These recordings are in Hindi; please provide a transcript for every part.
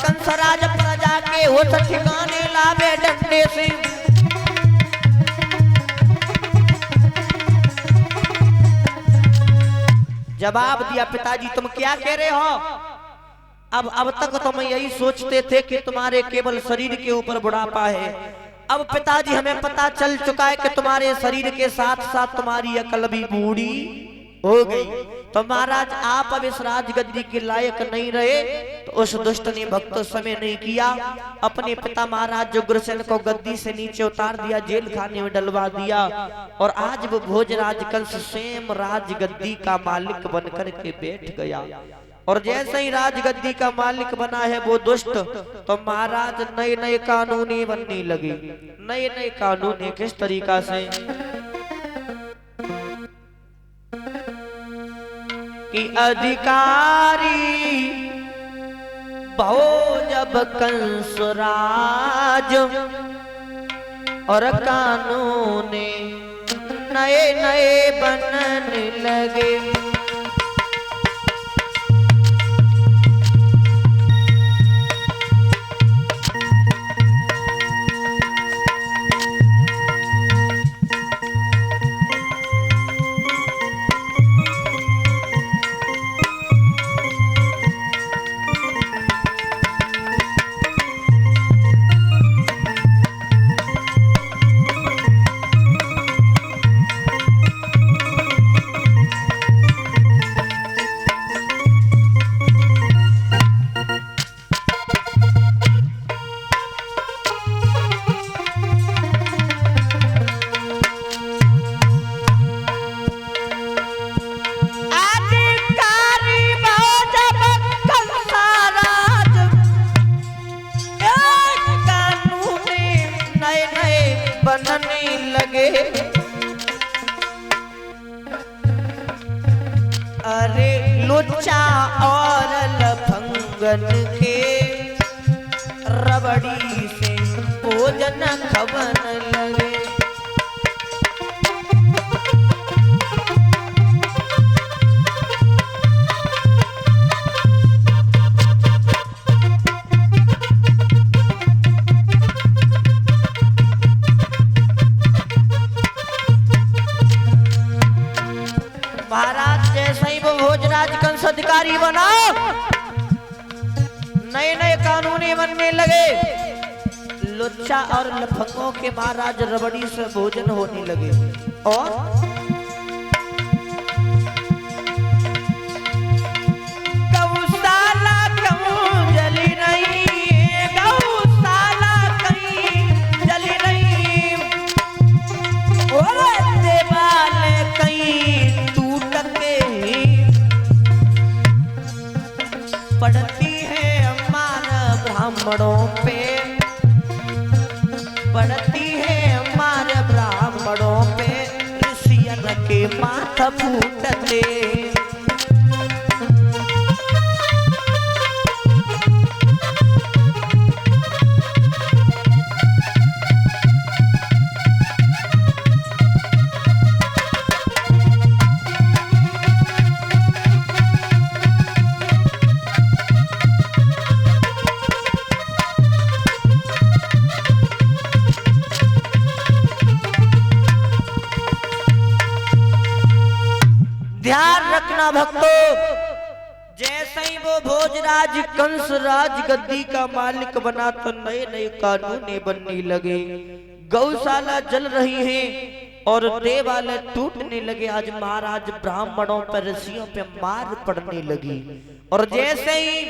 कंसराज प्रजा के होश ठिकाने लावे डंडे से। जवाब दिया, पिताजी तुम क्या कह रहे हो? अब तक तो मैं यही सोचते थे कि तुम्हारे केवल शरीर के ऊपर बुढ़ापा है। अब पिताजी हमें पता चल चुका है कि तुम्हारे शरीर के साथ साथ तुम्हारी अकल भी बूढ़ी हो गई। तो महाराज आप अब इस राजगद्दी के लायक नहीं रहे। तो उस दुष्ट ने भक्त समय नहीं किया, अपने पिता महाराज उग्रसेन को गद्दी से नीचे उतार दिया, जेल खाने में डलवा दिया। और आज वो भोजराज कंस स्वयं राजगद्दी का मालिक बनकर के बैठ गया। और जैसे ही राजगद्दी का मालिक बना है वो दुष्ट, तो महाराज नए नए कानूनी बनने लगे। नए नए कानून किस तरीका से कि अधिकारी बहु जब कंसराज और कानून नए नए बनने लगे। अरे लुच्चा और लफंगन के रबड़ी से भोजन खवन लगे। महाराज जैसे ही वो भोजराज कंस अधिकारी बना, नए नए कानूनी बनने लगे। लुच्चा और लफंगों के महाराज रबड़ी से भोजन होने लगे। और गौशाला क्यों जली नहीं, गौशाला कहीं जली नहीं, और देवाल कहीं पड़ती है हमारा ब्राह्मणों पे, पड़ती है हमारे ब्राह्मणों पे, ऋषियन के माथा फूटते। ध्यान रखना भक्तों, जैसे ही वो भोजराज कंस राज गद्दी का मालिक बना तो नए नए कानून बनने लगे। गौशाला जल रही है और देवालय टूटने लगे। आज महाराज ब्राह्मणों पर ऋषियों पे मार पड़ने लगी। और जैसे ही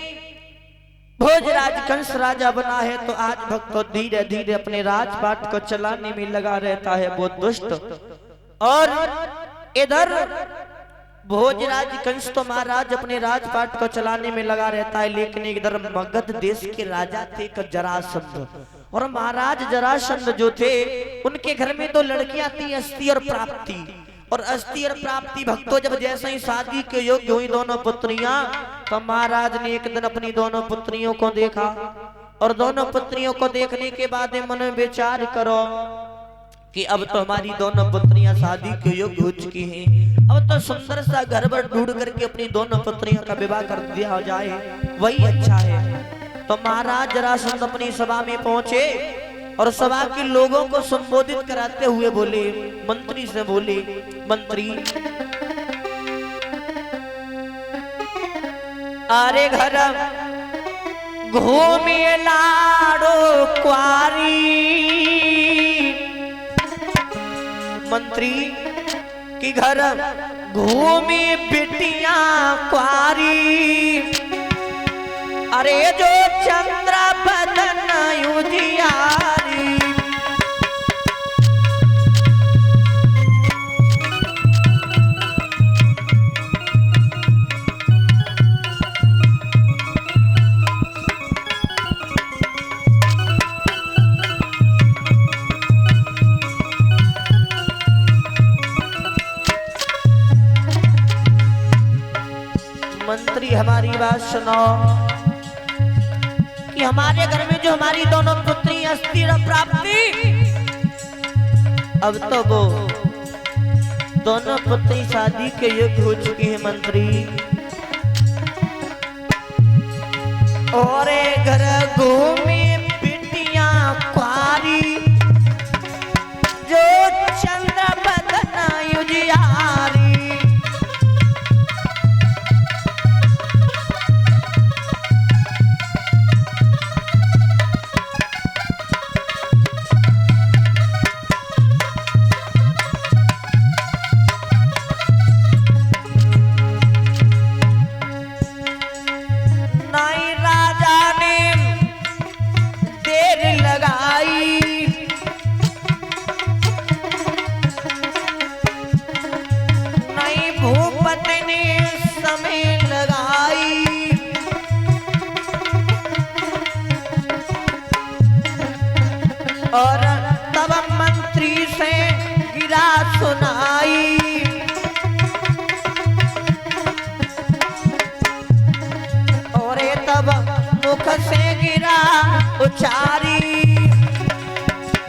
भोजराज कंस राजा बना है तो आज भक्तों धीरे धीरे अपने राजपाट को चलाने में लगा रहता है वो दुष्ट। और इधर भोजराज कंस तो महाराज अपने राजपाट को चलाने में लगा रहता है, लेकिन इधर मगध देश के राजा थे जरासंध। और महाराज जरासंध जो थे उनके घर में दो लड़कियां थी, अस्ति और प्राप्ति। और अस्ति और प्राप्ति भक्तों जब जैसे ही शादी के योग्य हुई दोनों पुत्रियां, तो महाराज ने एक दिन अपनी दोनों पुत्रियों को देखा। और दोनों पुत्रियों को देखने के बाद मन में विचार करो कि अब तो हमारी दोनों पुत्रियां शादी के योग्य हो चुकी हैं, अब तो सुंदर सा घर पर ढूंढ करके अपनी दोनों पुत्रियों का विवाह कर दिया जाए, वही अच्छा है। तो महाराज जरासंध अपनी सभा में पहुंचे और सभा के लोगों को संबोधित कराते हुए बोले, मंत्री से बोले, मंत्री अरे घर घूमिए लाडो क्वारी, मंत्री की घर घूमी बिटिया क्वारी, अरे जो चंद्र बदन उजियारी। मंत्री हमारी बात सुनो कि हमारे घर में जो हमारी दोनों पुत्री अस्थिर प्राप्ति, अब तो वो दोनों पुत्री शादी के योग्य हो चुकी है मंत्री, और घर घूमी बिटिया क्वारी, जो चंद्र बदन उजियारी। और तब मंत्री से गिरा सुनाई, और तब मुख से गिरा उचारी,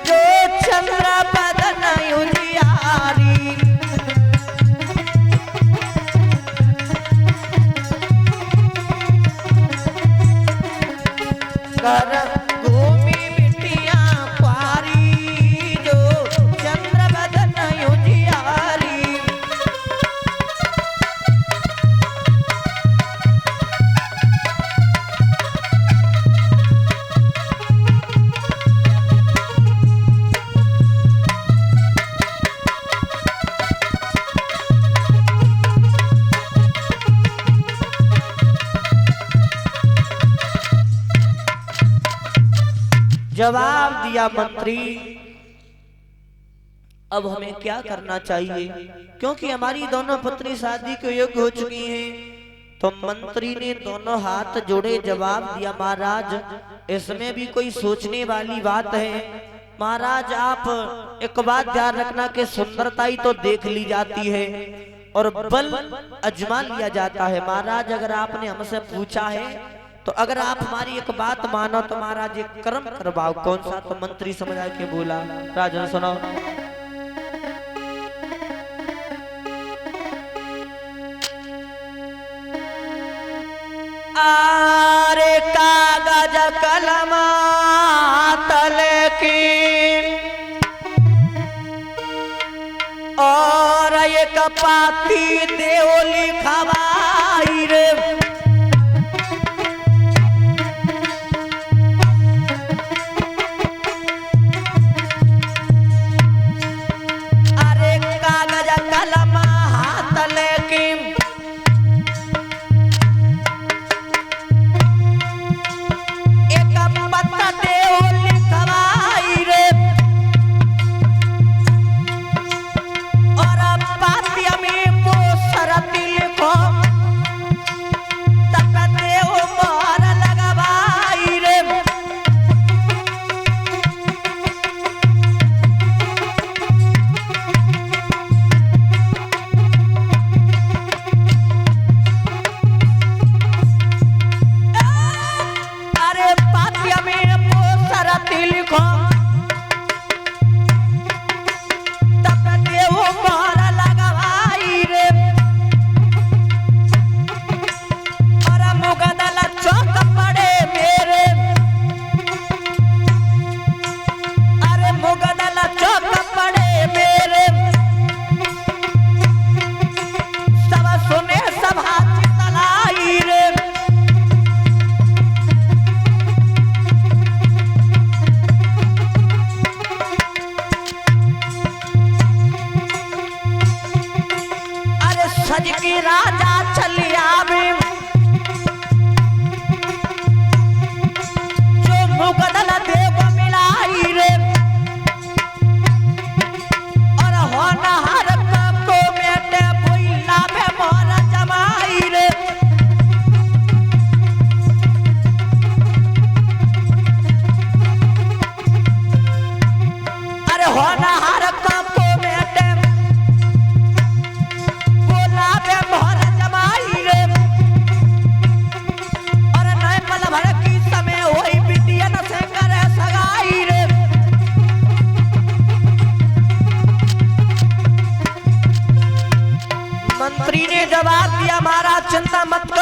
जो चंद्र बदन उजियारी। घर घूमी जवाब दिया मंत्री, अब हमें क्या करना चाहिए, क्योंकि हमारी दोनों पुत्री शादी के योग्य हो चुकी हैं। तो मंत्री ने दोनों हाथ जोड़े जवाब दिया, महाराज इसमें भी कोई सोचने वाली बात है। महाराज आप एक बात ध्यान रखना कि सुंदरता ही तो देख ली जाती है और बल अजमा लिया जाता है। महाराज अगर आपने हमसे पूछा है तो अगर आप हमारी एक बात मानो तो महाराज एक कर्म करवाओ। कौन सा? तो मंत्री समझ के बोला, राजन सुनो, आरे कागज कलम तले की और एक पाती देव लिखवाई रे,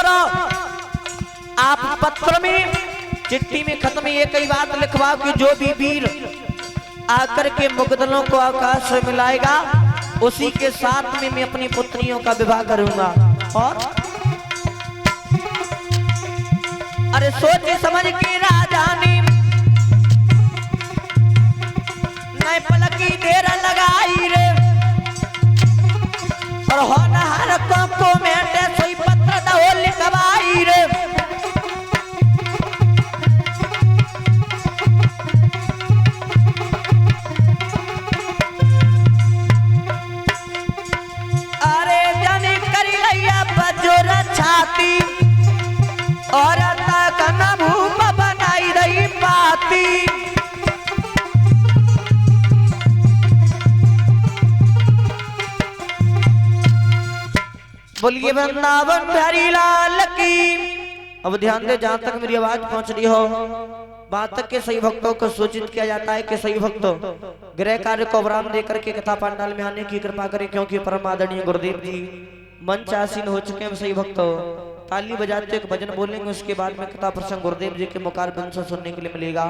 करो, आप पत्र में चिट्ठी में खत्म ये कई बात लिखवाओ कि जो भी वीर आकर के मुगदलों को आकाश से मिलाएगा उसी के साथ में मैं अपनी पुत्रियों का विवाह करूंगा। और अरे सोचे समझ के राजा ने नए पलक की देर लगाई रे, और होनहार को मेटे सोई पत्र दो लिखवाई रे। अरे जाने करी लैया बजोर छाती और तक न भूप बनाई रही पाती। बोलिए वृंदावन बिहारी लाल की। अब ध्यान दे, जहां तक मेरी आवाज पहुंच रही हो वहां तक के सही भक्तों को सूचित किया जाता है कि सही भक्तों गृह कार्य को विराम देकर के कथा पंडाल में आने की कृपा करें, क्योंकि परम आदरणीय गुरुदेव जी मंच आसीन हो चुके हैं। सही भक्तों ताली बजाते एक भजन बोलेंगे, उसके बाद में कथा प्रसंग गुरुदेव जी के मुखारबिंद से सुनने के लिए मिलेगा।